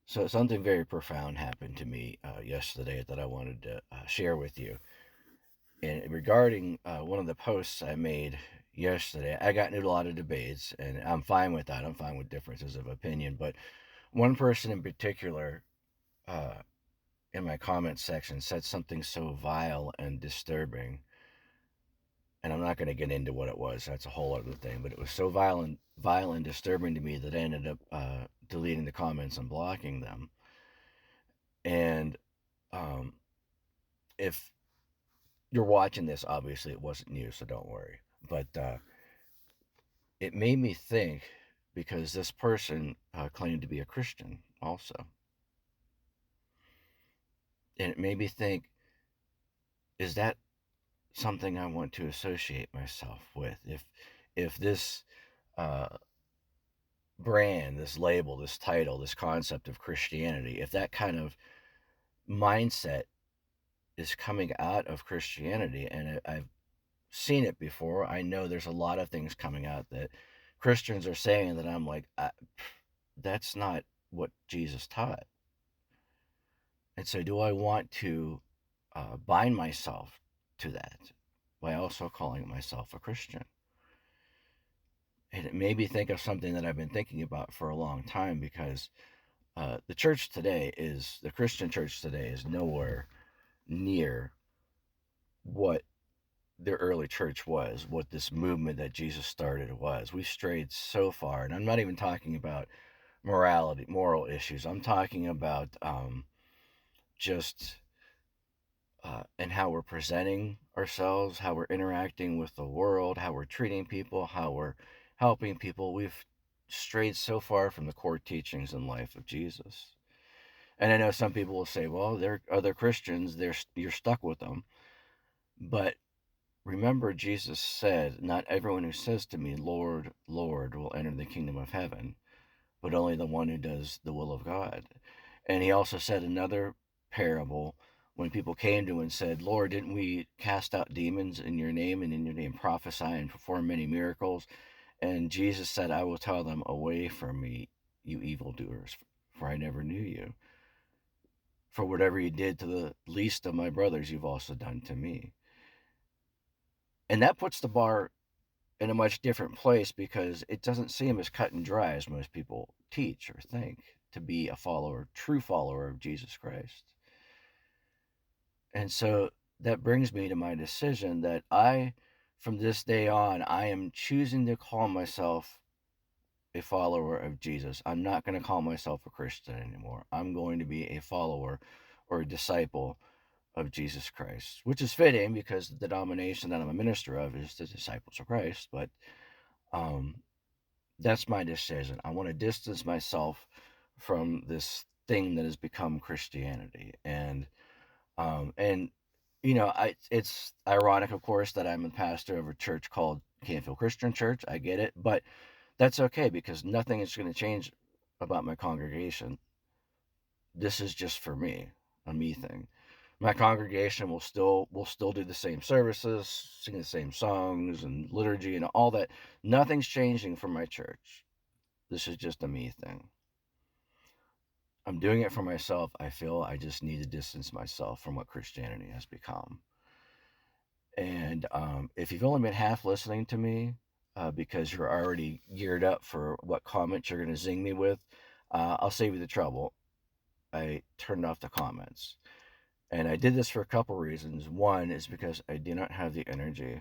So something very profound happened to me yesterday that I wanted to share with you. And regarding one of the posts I made yesterday, I got into a lot of debates, and I'm fine with that. I'm fine with differences of opinion. But one person in particular uh, in my comment section said something so vile and disturbing. And I'm not going to get into what it was. That's a whole other thing. But it was so vile and disturbing to me that I ended up deleting the comments and blocking them. And um, if you're watching this, obviously it wasn't you, so don't worry. But it made me think because this person claimed to be a Christian also. And it made me think, is that something I want to associate myself with? If this uh, brand, this label, this title, this concept of Christianity, if that kind of mindset is coming out of Christianity, and I've seen it before. I know there's a lot of things coming out that Christians are saying that I'm like, that's not what Jesus taught. And so, do I want to bind myself to that by also calling myself a Christian? And it made me think of something that I've been thinking about for a long time because the Christian church today is nowhere near what the early church was, what this movement that Jesus started was. We strayed so far, and I'm not even talking about morality, moral issues. I'm talking about just and how we're presenting ourselves, how we're interacting with the world, how we're treating people, how we're helping people. We've strayed so far from the core teachings and life of Jesus. And I know some people will say, "Well, they're other Christians. You're stuck with them," but remember, Jesus said, "Not everyone who says to me, 'Lord, Lord,' will enter the kingdom of heaven, but only the one who does the will of God." And he also said another parable when people came to him and said, "Lord, didn't we cast out demons in your name and in your name prophesy and perform many miracles?" And Jesus said, "I will tell them, 'Away from me, you evildoers, for I never knew you. For whatever you did to the least of my brothers, you've also done to me.'" And that puts the bar in a much different place because it doesn't seem as cut and dry as most people teach or think to be a follower, true follower of Jesus Christ. And so that brings me to my decision that from this day on, I am choosing to call myself a follower of Jesus. I'm not going to call myself a Christian anymore. I'm going to be a follower or a disciple of Jesus Christ, which is fitting because the denomination that I'm a minister of is the Disciples of Christ. But um, that's my decision. I want to distance myself from this thing that has become Christianity, and it's ironic, of course, that I'm a pastor of a church called Canfield Christian Church. I get it, but that's okay because nothing is going to change about my congregation. This is just for me, a me thing. My congregation will still do the same services, sing the same songs and liturgy and all that. Nothing's changing for my church. This is just a me thing. I'm doing it for myself. I feel I just need to distance myself from what Christianity has become. And if you've only been half listening to me because you're already geared up for what comments you're going to zing me with, I'll save you the trouble. I turned off the comments. And I did this for a couple reasons. One is because I do not have the energy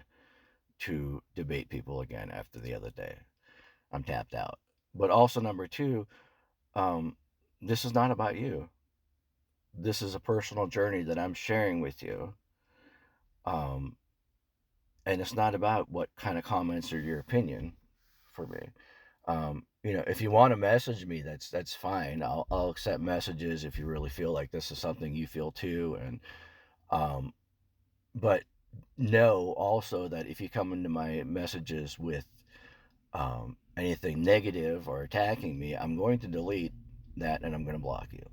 to debate people again after the other day. I'm tapped out. But also, number two, um, this is not about you. This is a personal journey that I'm sharing with you. Um, and it's not about what kind of comments or your opinion for me. If you want to message me, that's fine. I'll accept messages if you really feel like this is something you feel too. And um, but know also that if you come into my messages with anything negative or attacking me, I'm going to delete that and I'm going to block you.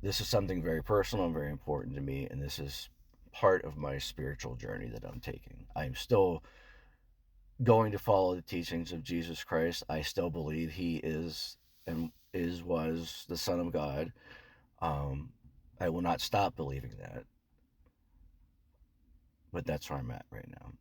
This is something very personal and very important to me, and this is part of my spiritual journey that I'm taking. I'm still going to follow the teachings of Jesus Christ. I still believe he is and is was the Son of God. I will not stop believing that, but that's where I'm at right now.